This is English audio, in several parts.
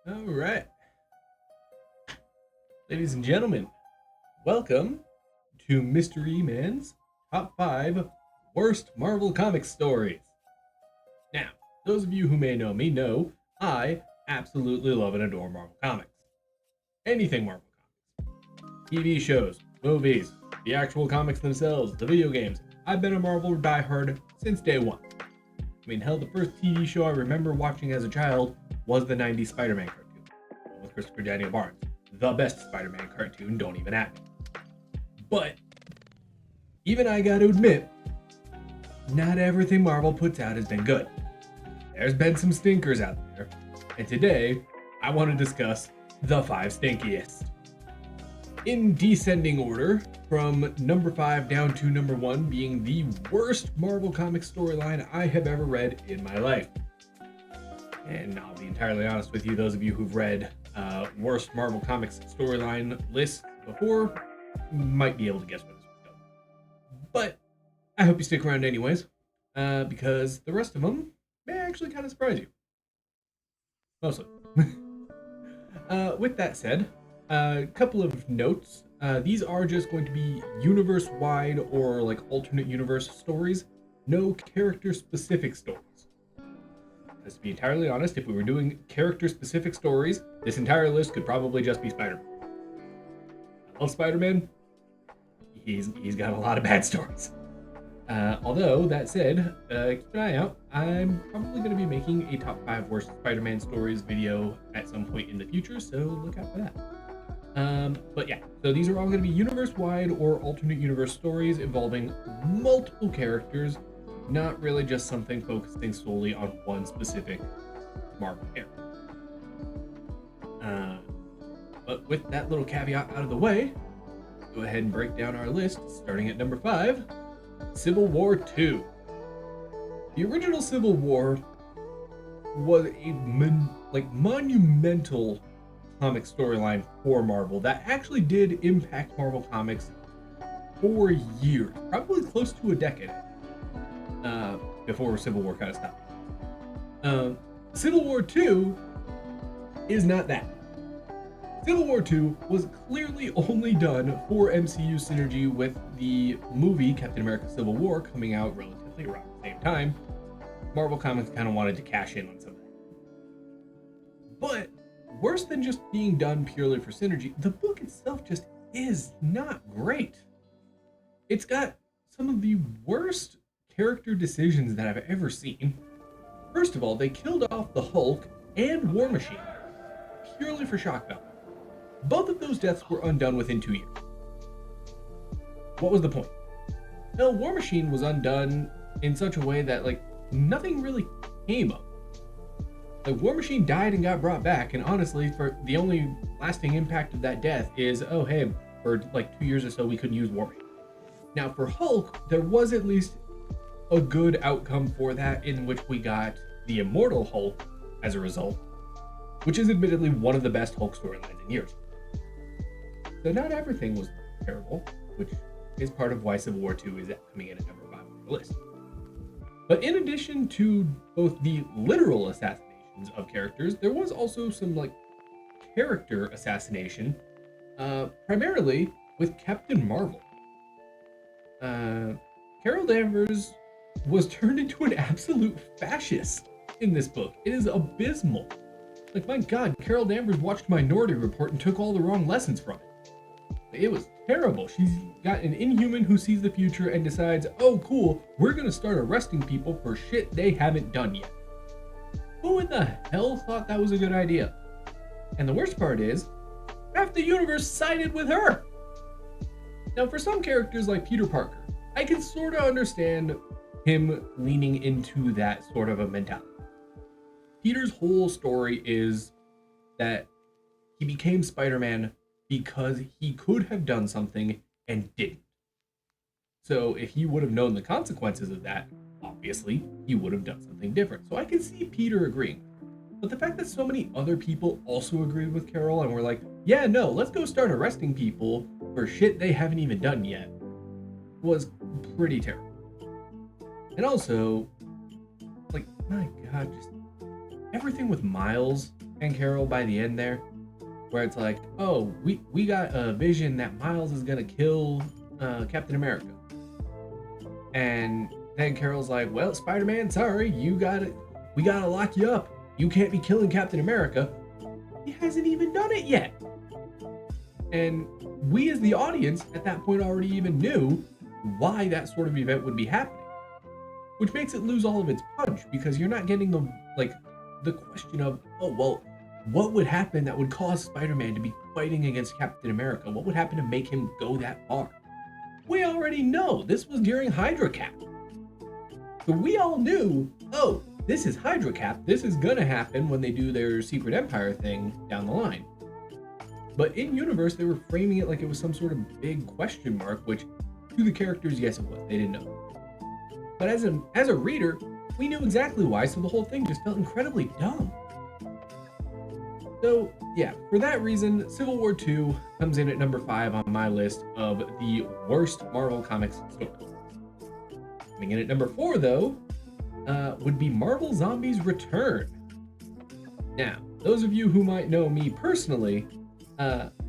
All right, ladies and gentlemen, welcome to MrEman's Top 5 Worst Marvel Comics Stories. Now, those of you who may know me know I absolutely love and adore Marvel Comics. Anything Marvel Comics. TV shows, movies, the actual comics themselves, the video games. I've been a Marvel diehard since day one. I mean, hell, the first TV show I remember watching as a child was the 90s Spider-Man cartoon with Christopher Daniel Barnes. The best Spider-Man cartoon, don't even at me. But even I gotta admit, not everything Marvel puts out has been good. There's been some stinkers out there, and today I want to discuss the 5 stinkiest. In descending order, from number 5 down to number 1 being the worst Marvel Comics storyline I have ever read in my life. And I'll be entirely honest with you, those of you who've read worst Marvel Comics storyline lists before might be able to guess where this one's going. But I hope you stick around anyways, because the rest of them may actually kind of surprise you. Mostly. With that said, a couple of notes. These are just going to be universe-wide or like alternate universe stories, no character-specific stories. Let's be entirely honest, if we were doing character-specific stories, this entire list could probably just be Spider-Man. I love Spider-Man. He's got a lot of bad stories. Although, that said, keep an eye out. I'm probably going to be making a top 5 worst Spider-Man stories video at some point in the future, so look out for that. But yeah, so these are all going to be universe-wide or alternate universe stories involving multiple characters, not really just something focusing solely on one specific Marvel character. But with that little caveat out of the way, go ahead and break down our list, starting at number 5, Civil War II. The original Civil War was a monumental comic storyline for Marvel that actually did impact Marvel Comics for years, probably close to a decade, before Civil War kind of stopped. Civil War II is not that. Civil War II was clearly only done for MCU synergy with the movie Captain America Civil War coming out relatively around the same time. Marvel Comics kind of wanted to cash in on something. But worse than just being done purely for synergy, the book itself just is not great. It's got some of the worst character decisions that I've ever seen. First of all, they killed off the Hulk and War Machine purely for shock value. Both of those deaths were undone within 2 years. What was the point? No, War Machine was undone in such a way that nothing really came of it. War Machine died and got brought back, and honestly, for the only lasting impact of that death is, oh hey, for 2 years or so we couldn't use War Machine. Now for Hulk, there was at least a good outcome for that, in which we got the Immortal Hulk as a result, which is admittedly one of the best Hulk storylines in years. So not everything was terrible, which is part of why Civil War II is coming in at number 5 on the list. But in addition to both the literal assassinations of characters, there was also some character assassination, primarily with Captain Marvel. Carol Danvers was turned into an absolute fascist in this book. It is abysmal. My God, Carol Danvers watched Minority Report and took all the wrong lessons from it. It was terrible. She's got an Inhuman who sees the future and decides, oh cool, we're gonna start arresting people for shit they haven't done yet. Who in the hell thought that was a good idea? And the worst part is, half the universe sided with her. Now for some characters like Peter Parker, I can sort of understand him leaning into that sort of a mentality. Peter's whole story is that he became Spider-Man because he could have done something and didn't. So if he would have known the consequences of that, obviously he would have done something different. So I can see Peter agreeing. But the fact that so many other people also agreed with Carol and were like, yeah, no, let's go start arresting people for shit they haven't even done yet, was pretty terrible. And also, my God, just everything with Miles and Carol by the end there, where it's like, oh, we got a vision that Miles is gonna kill Captain America, and then Carol's like, well, Spider-Man, sorry, we gotta lock you up. You can't be killing Captain America. He hasn't even done it yet. And we as the audience at that point already even knew why that sort of event would be happening, which makes it lose all of its punch because you're not getting the question of, oh, well, what would happen that would cause Spider-Man to be fighting against Captain America? What would happen to make him go that far? We already know this was during Hydra Cap. So we all knew, oh, this is Hydra Cap. This is gonna happen when they do their Secret Empire thing down the line. But in universe, they were framing it like it was some sort of big question mark, which to the characters, yes, it was. They didn't know. But as a reader, we knew exactly why, so the whole thing just felt incredibly dumb. So yeah, for that reason, Civil War II comes in at number 5 on my list of the worst Marvel Comics stories. Coming in at number 4, though, would be Marvel Zombies Return. Now, those of you who might know me personally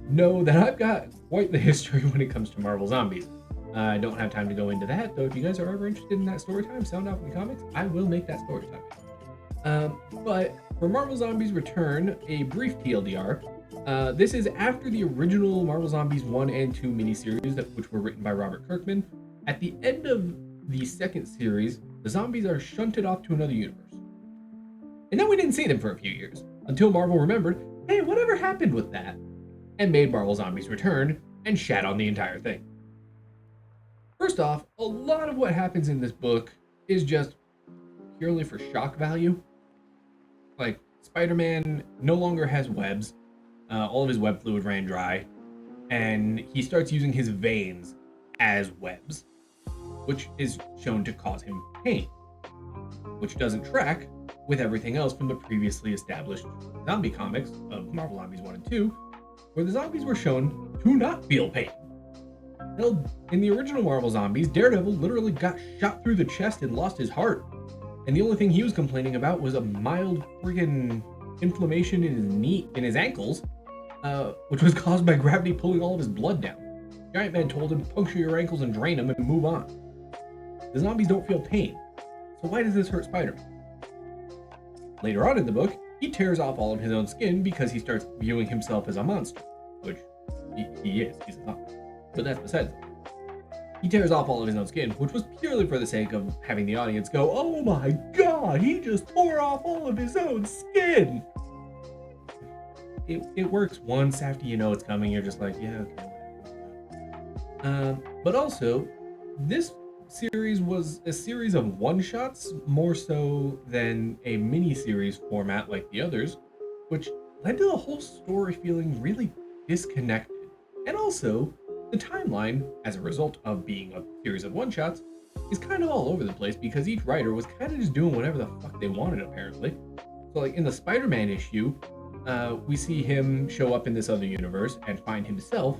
know that I've got quite the history when it comes to Marvel Zombies. I don't have time to go into that, though if you guys are ever interested in that story time, sound off in the comments, I will make that story time. But for Marvel Zombies Return, a brief TLDR, this is after the original Marvel Zombies 1 and 2 miniseries, which were written by Robert Kirkman. At the end of the second series, the zombies are shunted off to another universe. And then we didn't see them for a few years, until Marvel remembered, hey, whatever happened with that? And made Marvel Zombies Return, and shat on the entire thing. First off, a lot of what happens in this book is just purely for shock value. Like, Spider-Man no longer has webs, all of his web fluid ran dry, and he starts using his veins as webs, which is shown to cause him pain, which doesn't track with everything else from the previously established zombie comics of Marvel Zombies 1 and 2, where the zombies were shown to not feel pain. Hell, in the original Marvel Zombies, Daredevil literally got shot through the chest and lost his heart, and the only thing he was complaining about was a mild friggin' inflammation in his ankles, which was caused by gravity pulling all of his blood down. Giant Man told him, puncture your ankles and drain them and move on. The zombies don't feel pain, so why does this hurt Spider-Man? Later on in the book, he tears off all of his own skin because he starts viewing himself as a monster, which he is, he's a zombie. But that's besides the point. He tears off all of his own skin, which was purely for the sake of having the audience go, oh my god, he just tore off all of his own skin! It works once after you know it's coming, you're just like, yeah, okay, whatever. But also, this series was a series of one-shots more so than a mini-series format like the others, which led to the whole story feeling really disconnected. And also, the timeline, as a result of being a series of one-shots, is kind of all over the place because each writer was kind of just doing whatever the fuck they wanted, apparently. So, like, in the Spider-Man issue, we see him show up in this other universe and find himself,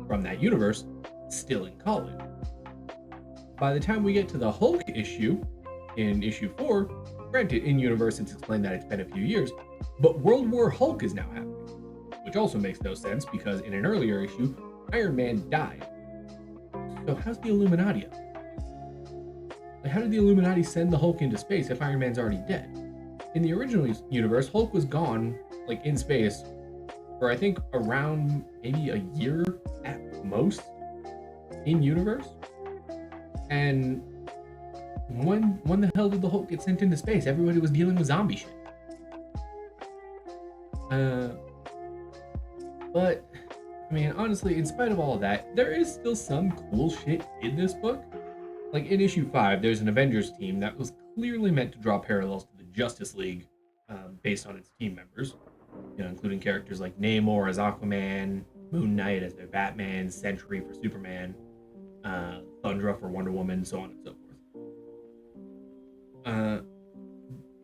from that universe, still in college. By the time we get to the Hulk issue, in issue 4, granted, in universe it's explained that it's been a few years, but World War Hulk is now happening, which also makes no sense because in an earlier issue, Iron Man died. So how's the Illuminati up? Like, how did the Illuminati send the Hulk into space if Iron Man's already dead? In the original universe, Hulk was gone, like, in space for, I think, around maybe a year at most in universe. And when the hell did the Hulk get sent into space? Everybody was dealing with zombie shit. But I mean, honestly, in spite of all of that, there is still some cool shit in this book. Like in issue 5, there's an Avengers team that was clearly meant to draw parallels to the Justice League based on its team members, you know, including characters like Namor as Aquaman, Moon Knight as their Batman, Sentry for Superman, Thundra for Wonder Woman, so on and so forth.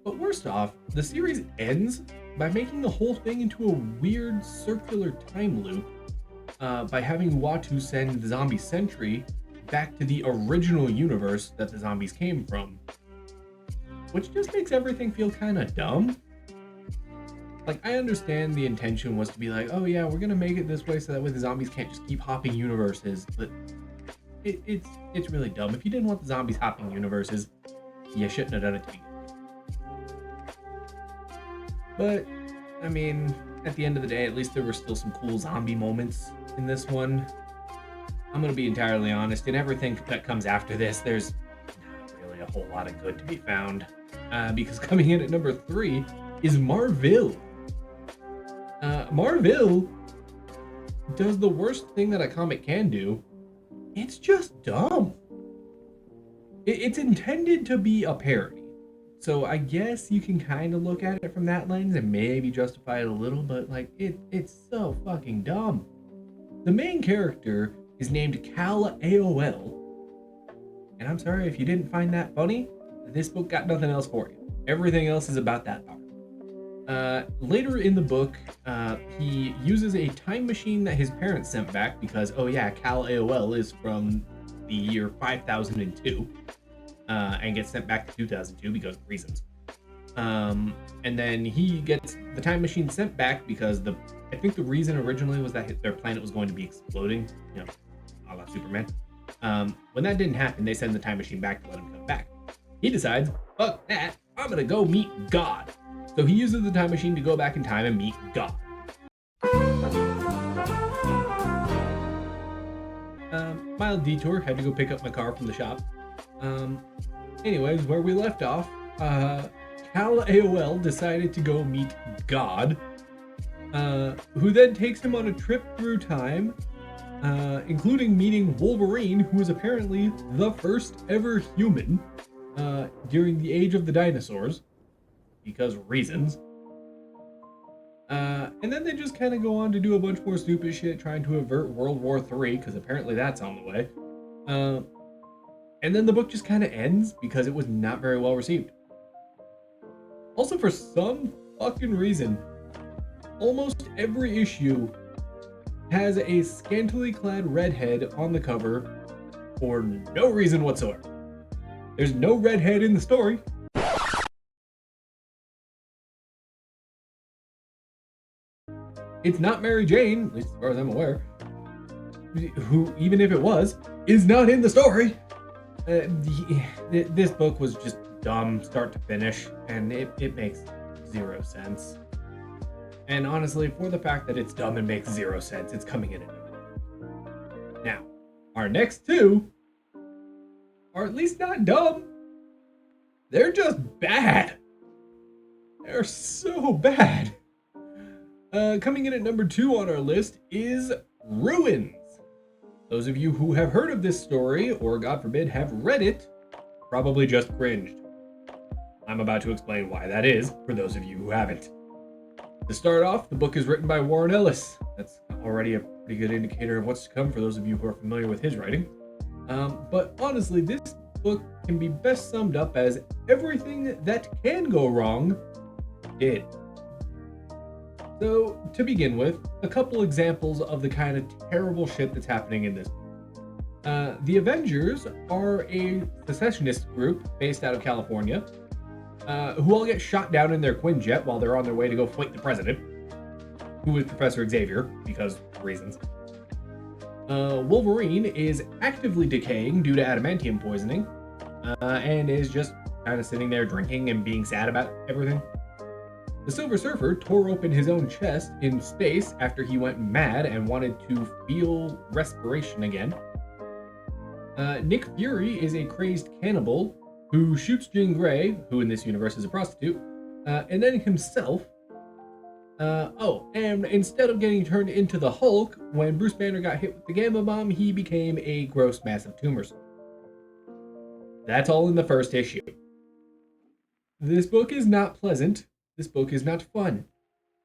But worst off, the series ends by making the whole thing into a weird circular time loop by having Uatu send the zombie Sentry back to the original universe that the zombies came from, which just makes everything feel kind of dumb. like, I understand the intention was to be like, oh yeah, we're gonna make it this way so that way the zombies can't just keep hopping universes, but it's really dumb. If you didn't want the zombies hopping universes, you shouldn't have done it to begin with. But, I mean, at the end of the day, at least there were still some cool zombie moments in this one. I'm gonna be entirely honest, in everything that comes after this, there's not really a whole lot of good to be found. Because coming in at number 3 is Marville. Marville does the worst thing that a comic can do. It's just dumb. It's intended to be a parody. So I guess you can kind of look at it from that lens and maybe justify it a little, but like it's so fucking dumb. The main character is named Cal AOL. And I'm sorry if you didn't find that funny, this book got nothing else for you. Everything else is about that power. Later in the book, he uses a time machine that his parents sent back because, oh yeah, Cal AOL is from the year 5002, and gets sent back to 2002 because of reasons. And then he gets the time machine sent back because I think the reason originally was that their planet was going to be exploding, you know, a la Superman. When that didn't happen, they send the time machine back to let him come back. He decides, fuck that, I'm gonna go meet God. So he uses the time machine to go back in time and meet God. Mild detour, had to go pick up my car from the shop. Anyways, where we left off, Cal AOL decided to go meet God, who then takes him on a trip through time, including meeting Wolverine, who is apparently the first ever human during the age of the dinosaurs, because reasons. And then they just kind of go on to do a bunch more stupid shit trying to avert World War III, because apparently that's on the way. And then the book just kind of ends because it was not very well received. Also, for some fucking reason, almost every issue has a scantily clad redhead on the cover for no reason whatsoever. There's no redhead in the story. It's not Mary Jane, at least as far as I'm aware, who, even if it was, is not in the story. This book was just dumb start to finish, and it makes zero sense. And honestly, for the fact that it's dumb and makes zero sense, it's coming in at number 3. Now, our next two are at least not dumb. They're just bad. They're so bad. Coming in at number 2 on our list is Ruins. Those of you who have heard of this story, or God forbid, have read it, probably just cringed. I'm about to explain why that is, for those of you who haven't. To start off, the book is written by Warren Ellis. That's already a pretty good indicator of what's to come for those of you who are familiar with his writing. But honestly, this book can be best summed up as everything that can go wrong did. So, to begin with, a couple examples of the kind of terrible shit that's happening in this book. The Avengers are a secessionist group based out of California, who all get shot down in their Quinjet while they're on their way to go fight the president, who is Professor Xavier, because reasons. Wolverine is actively decaying due to adamantium poisoning, and is just kind of sitting there drinking and being sad about everything. The Silver Surfer tore open his own chest in space after he went mad and wanted to feel respiration again. Nick Fury is a crazed cannibal who shoots Jean Grey, who in this universe is a prostitute, and then himself. And instead of getting turned into the Hulk, when Bruce Banner got hit with the Gamma Bomb, he became a gross mass of tumors. That's all in the first issue. This book is not pleasant. This book is not fun.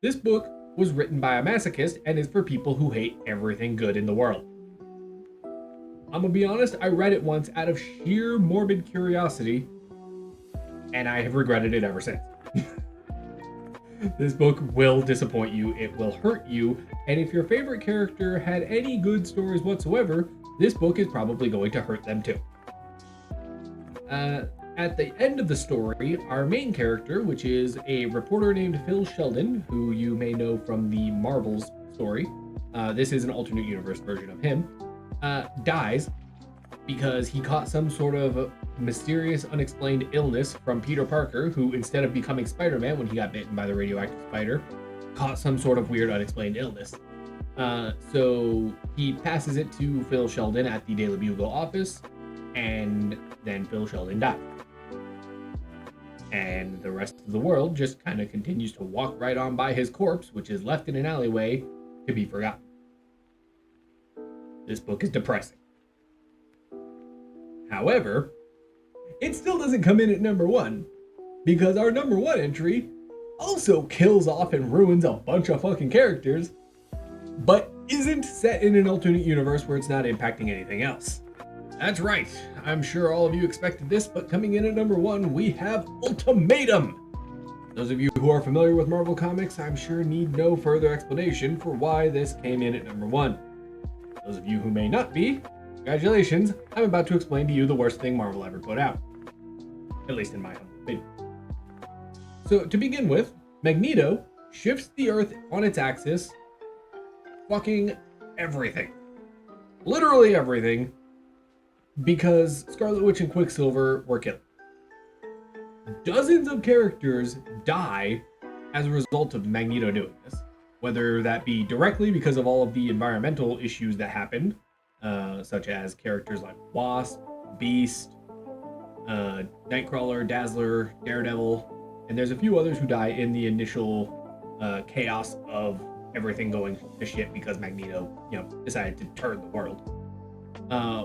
This book was written by a masochist and is for people who hate everything good in the world. I'm gonna be honest, I read it once out of sheer morbid curiosity, and I have regretted it ever since. This book will disappoint you, it will hurt you, and if your favorite character had any good stories whatsoever, this book is probably going to hurt them too. at the end of the story, our main character, which is a reporter named Phil Sheldon, who you may know from the Marvel's story, this is an alternate universe version of him, dies because he caught some sort of mysterious, unexplained illness from Peter Parker, who, instead of becoming Spider-Man when he got bitten by the radioactive spider, caught some sort of weird, unexplained illness. So he passes it to Phil Sheldon at the Daily Bugle office, and then Phil Sheldon dies. And the rest of the world just kind of continues to walk right on by his corpse, which is left in an alleyway to be forgotten. This book is depressing. However, it still doesn't come in at number 1, because our number 1 entry also kills off and ruins a bunch of fucking characters, but isn't set in an alternate universe where it's not impacting anything else. That's right, I'm sure all of you expected this, but coming in at number 1, we have Ultimatum! Those of you who are familiar with Marvel Comics, I'm sure need no further explanation for why this came in at number 1. Those of you who may not be, congratulations, I'm about to explain to you the worst thing Marvel ever put out. At least in my humble opinion. So, to begin with, Magneto shifts the Earth on its axis, fucking everything. Literally everything, because Scarlet Witch and Quicksilver were killed. Dozens of characters die as a result of Magneto doing this, whether that be directly because of all of the environmental issues that happened, such as characters like Wasp, Beast, Nightcrawler, Dazzler, Daredevil, and there's a few others who die in the initial chaos of everything going to shit because Magneto, decided to turn the world.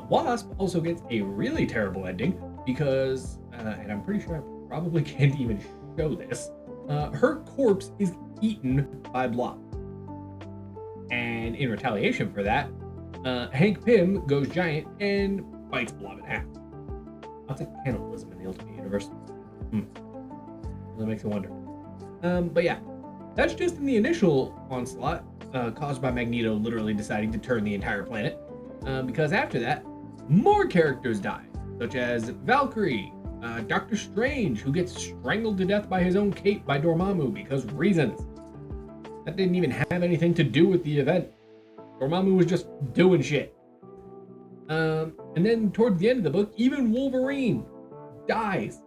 Wasp also gets a really terrible ending because, and I'm pretty sure I probably can't even show this, her corpse is eaten by Blob. And in retaliation for that, Hank Pym goes giant and bites Blob in half. Lots of cannibalism in the Ultimate Universe. That makes me wonder. But yeah, that's just in the initial onslaught, caused by Magneto literally deciding to turn the entire planet. Because after that, more characters die, such as Valkyrie, Doctor Strange, who gets strangled to death by his own cape by Dormammu because reasons. That didn't even have anything to do with the event. Dormammu was just doing shit. And then toward the end of the book, even Wolverine dies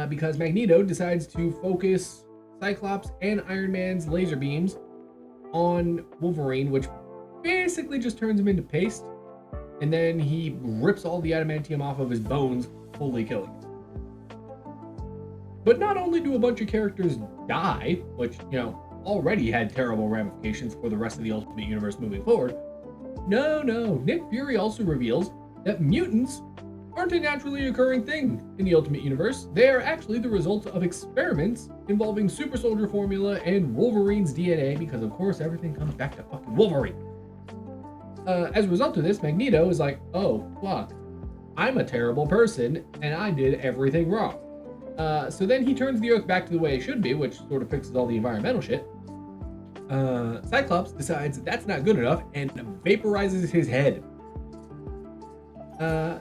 because Magneto decides to focus Cyclops and Iron Man's laser beams on Wolverine, which basically just turns him into paste. And then he rips all the adamantium off of his bones, fully killing him. But not only do a bunch of characters die, which, already had terrible ramifications for the rest of the Ultimate Universe moving forward. No, Nick Fury also reveals that mutants aren't a naturally occurring thing in the Ultimate Universe. They are actually the result of experiments involving super soldier formula and Wolverine's DNA, because of course everything comes back to fucking Wolverine. As a result of this, Magneto is like, oh, fuck, I'm a terrible person and I did everything wrong. So then he turns the Earth back to the way it should be, which sort of fixes all the environmental shit. Cyclops decides that's not good enough and vaporizes his head.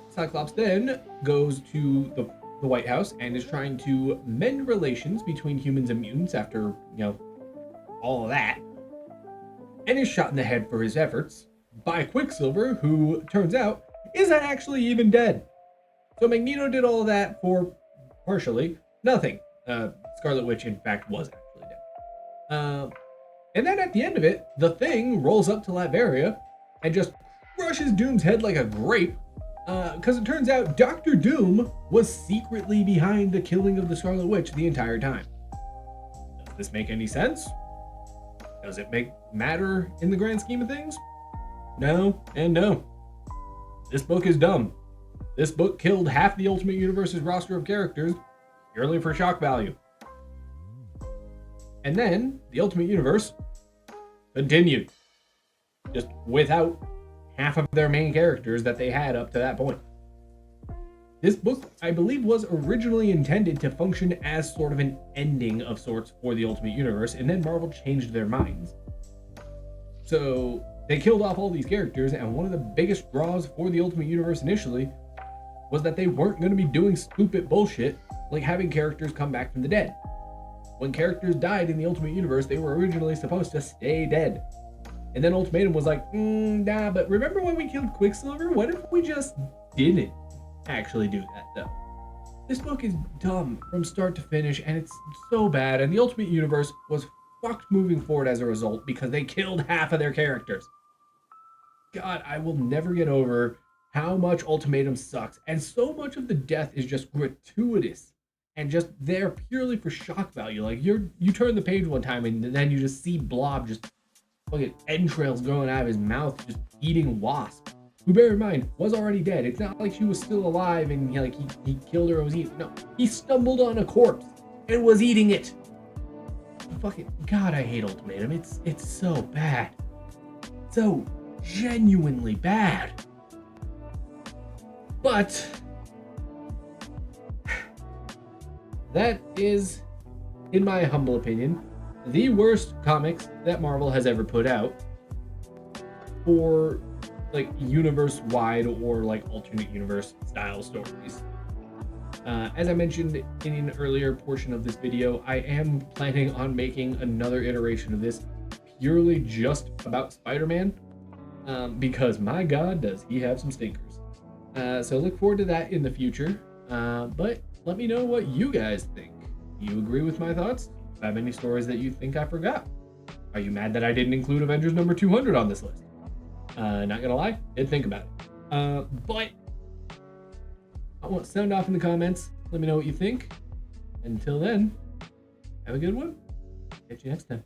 Cyclops then goes to the White House and is trying to mend relations between humans and mutants after, all of that, and is shot in the head for his efforts by Quicksilver, who turns out isn't actually even dead. So Magneto did all of that for partially nothing. Scarlet Witch, in fact, was actually dead. And then at the end of it, the Thing rolls up to Latveria and just crushes Doom's head like a grape, because it turns out Dr. Doom was secretly behind the killing of the Scarlet Witch the entire time. Does this make any sense? Does it matter in the grand scheme of things? No, and no. This book is dumb. This book killed half the Ultimate Universe's roster of characters purely for shock value. And then the Ultimate Universe continued, just without half of their main characters that they had up to that point. This book, I believe, was originally intended to function as sort of an ending of sorts for the Ultimate Universe, and then Marvel changed their minds. So they killed off all these characters, and one of the biggest draws for the Ultimate Universe initially was that they weren't going to be doing stupid bullshit like having characters come back from the dead. When characters died in the Ultimate Universe, they were originally supposed to stay dead. And then Ultimatum was like, nah, but remember when we killed Quicksilver? What if we just didn't actually do that, though? This book is dumb from start to finish, and it's so bad, and the Ultimate Universe was fucked moving forward as a result because they killed half of their characters. God, I will never get over how much Ultimatum sucks, and so much of the death is just gratuitous and just there purely for shock value. Like you turn the page one time and then you just see Blob just fucking entrails growing out of his mouth, just eating Wasp, who, bear in mind, was already dead. It's not like she was still alive and he killed her and was eating. No, he stumbled on a corpse and was eating it. Fucking God, I hate Ultimatum. It's so bad, so genuinely bad. But that is, in my humble opinion, the worst comics that Marvel has ever put out for like universe-wide or like alternate universe style stories. As I mentioned in an earlier portion of this video, I am planning on making another iteration of this purely just about Spider-Man, because my God, does he have some stinkers. So look forward to that in the future, but let me know what you guys think. Do you agree with my thoughts? Have any stories that you think I forgot? Are you mad that I didn't include Avengers number 200 on this list? Not gonna lie, did think about it. But I want sound off in the comments. Let me know what you think. Until then, have a good one. Catch you next time.